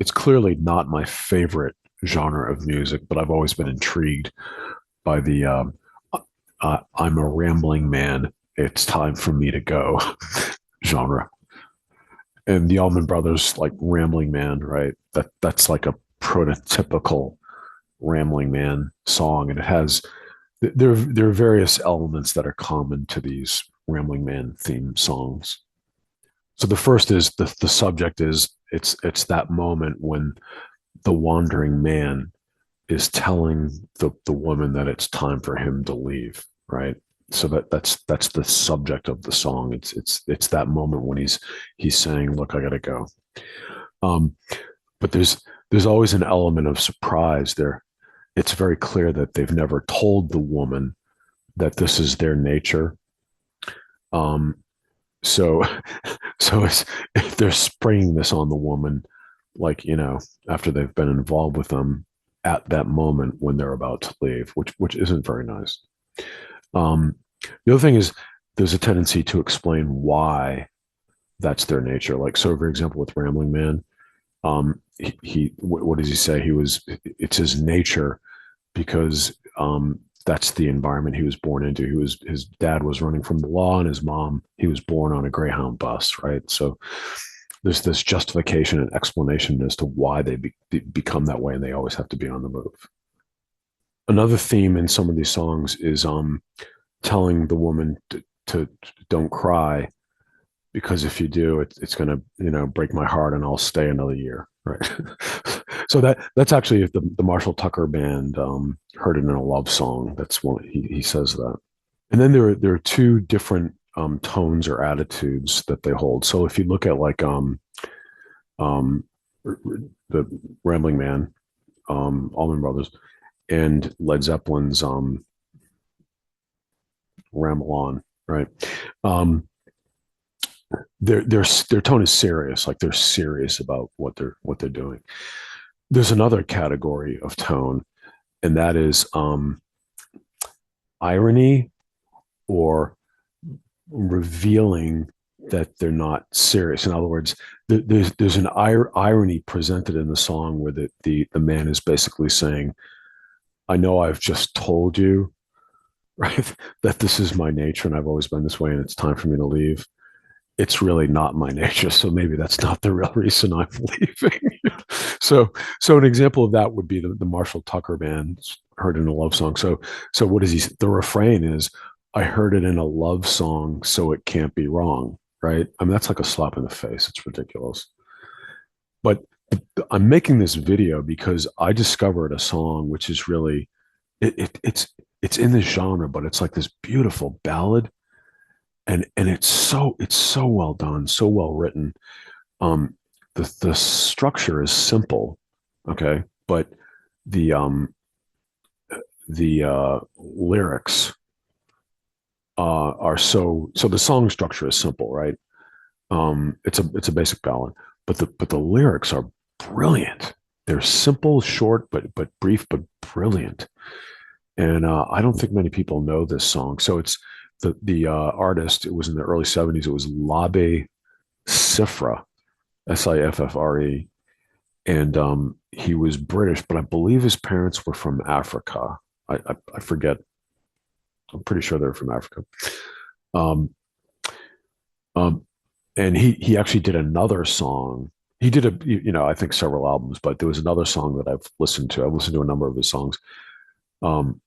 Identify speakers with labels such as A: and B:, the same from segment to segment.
A: it's clearly not my favorite genre of music, but I've always been intrigued by the I'm a rambling man. It's time for me to go genre. And the Allman Brothers, like Rambling Man, right? That's like a prototypical Rambling Man song, and it has there are various elements that are common to these Rambling Man theme songs. So the first is the subject is it's that moment when the wandering man is telling the woman that it's time for him to leave, right? So that's the subject of the song. It's that moment when he's saying, "Look, I gotta go." Um, but there's always an element of surprise there. It's very clear that they've never told the woman that this is their nature. Um, so so if they're springing this on the woman, like after they've been involved with them at that moment when they're about to leave, which isn't very nice. Um, the other thing is there's a tendency to explain why that's their nature. Like, so for example, with Rambling Man, what does he say? It's his nature because that's the environment he was born into. His dad was running from the law, and his mom, he was born on a Greyhound bus, right? So there's this justification and explanation as to why they become that way, and they always have to be on the move. Another theme in some of these songs is telling the woman to don't cry because if you do, it's going to break my heart, and I'll stay another year, right? So that's actually the Marshall Tucker band heard it in a love song. That's what he says that. And then there are two different tones or attitudes that they hold. So if you look at like um, the Rambling Man, Allman Brothers, and Led Zeppelin's Ramble On, right? Um, their tone is serious, like they're serious about what they're doing. There's another category of tone, and that is irony or revealing that they're not serious. In other words, there's an irony presented in the song where the man is basically saying, "I know I've just told you, right, that this is my nature and I've always been this way, and it's time for me to leave. It's really not my nature, so maybe that's not the real reason I'm leaving." So an example of that would be the Marshall Tucker band heard in a love song. So what is he? The refrain is, "I heard it in a love song, so it can't be wrong." Right? I mean, that's like a slap in the face. It's ridiculous. But I'm making this video because I discovered a song which is really it's in this genre, but it's like this beautiful ballad, and it's so well done, so well written. Um, the structure is simple, okay, but the lyrics are so the song structure is simple, right? It's a basic ballad, but the lyrics are brilliant. They're simple, short, but brief, but brilliant. And I don't think many people know this song. So it's the artist. It was in the early '70s. It was Labi Siffre, Siffre, and he was British, but I believe his parents were from Africa. I forget. I'm pretty sure they're from Africa. Um, um, and he actually did another song. He did I think several albums, but there was another song that I've listened to. I've listened to a number of his songs. Um,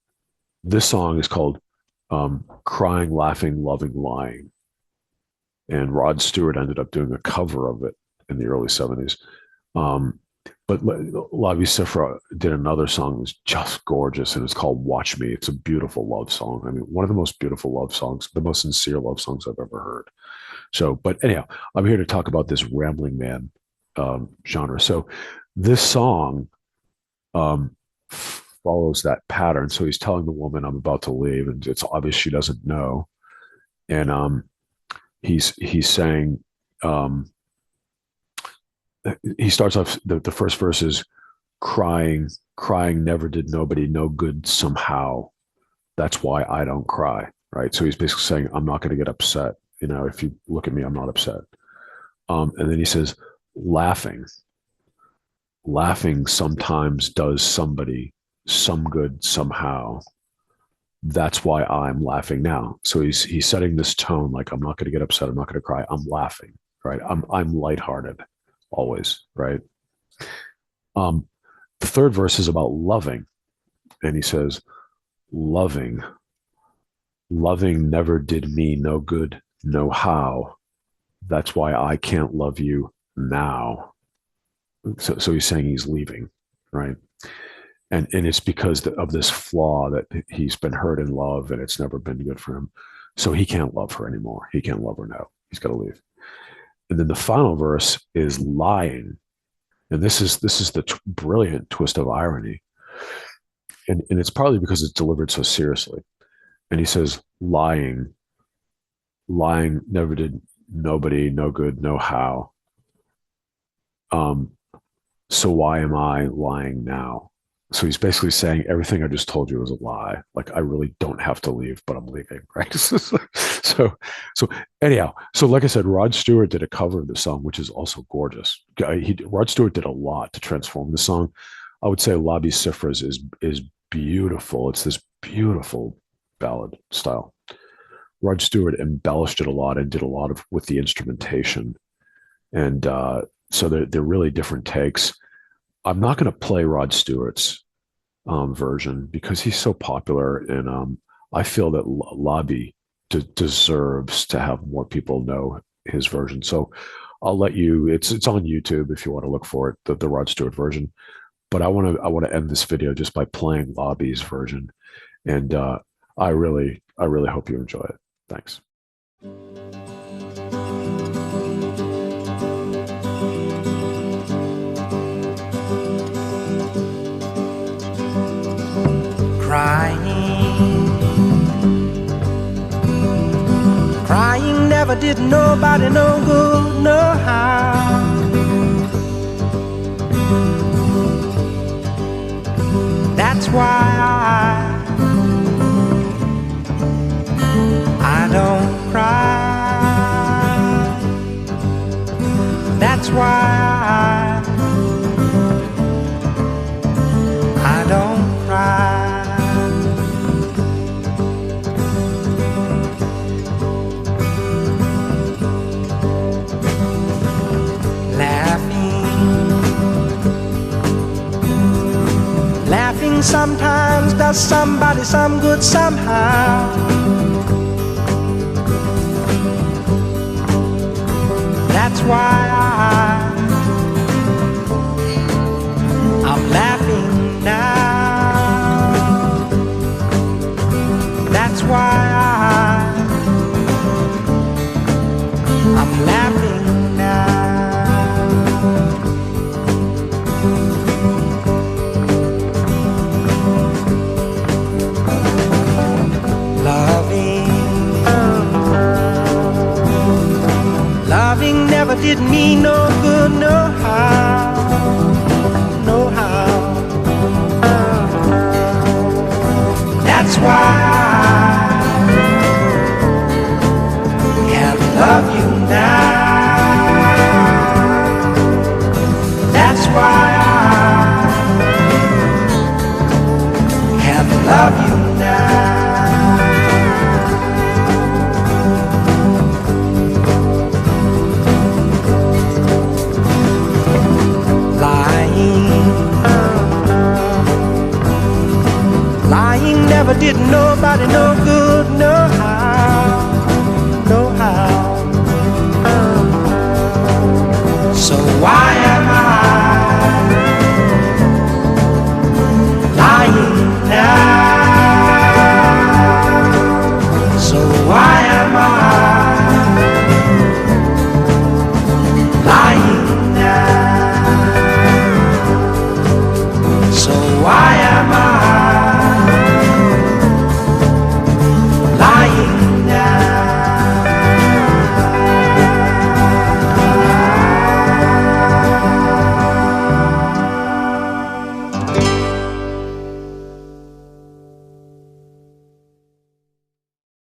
A: this song is called "Crying, Laughing, Loving, Lying," and Rod Stewart ended up doing a cover of it in the early '70s. Um, but Labi Siffre did another song that was just gorgeous, and it's called "Watch Me." It's a beautiful love song. I mean, one of the most beautiful love songs, the most sincere love songs I've ever heard. So, but anyhow, I'm here to talk about this Rambling Man genre. So, this song um, follows that pattern. So he's telling the woman, "I'm about to leave," and it's obvious she doesn't know. And he's saying, um, he starts off the first verse is crying, crying never did nobody no good somehow. That's why I don't cry. Right. So he's basically saying, I'm not going to get upset. If you look at me, I'm not upset. And then he says, laughing. laughing sometimes does somebody some good somehow. That's why I'm laughing now. So he's setting this tone like, I'm not going to get upset. I'm not going to cry. I'm laughing, right? I'm lighthearted always, right? The third verse is about loving. And he says, loving never did me no good, no how. That's why I can't love you now. So he's saying he's leaving, right? And it's because of this flaw that he's been hurt in love and it's never been good for him. So he can't love her anymore. He can't love her now. He's got to leave. And then the final verse is lying. And this is the brilliant twist of irony. And it's partly because it's delivered so seriously. And he says, lying never did nobody no good, no how. So why am I lying now? So he's basically saying everything I just told you was a lie. Like I really don't have to leave, but I'm leaving, right? so anyhow, so like I said, Rod Stewart did a cover of the song, which is also gorgeous. Rod Stewart did a lot to transform the song. I would say Labi Siffre is beautiful. It's this beautiful ballad style. Rod Stewart embellished it a lot and did a lot of with the instrumentation, and so they're really different takes. I'm not going to play Rod Stewart's version because he's so popular, and I feel that Labi deserves to have more people know his version. So I'll let you. It's on YouTube if you want to look for it, the Rod Stewart version. But I want to end this video just by playing Labi's version, and I really hope you enjoy it. Thanks.
B: Crying never did nobody no good, no how. That's why I don't cry. That's why I don't cry. Laughing sometimes does somebody some good somehow. That's why I'm laughing now. That's why I'm laughing now. Loving never did me no good, no how, no how. That's why I can't love you now. That's why I can't love you now. Lying never did nobody no good.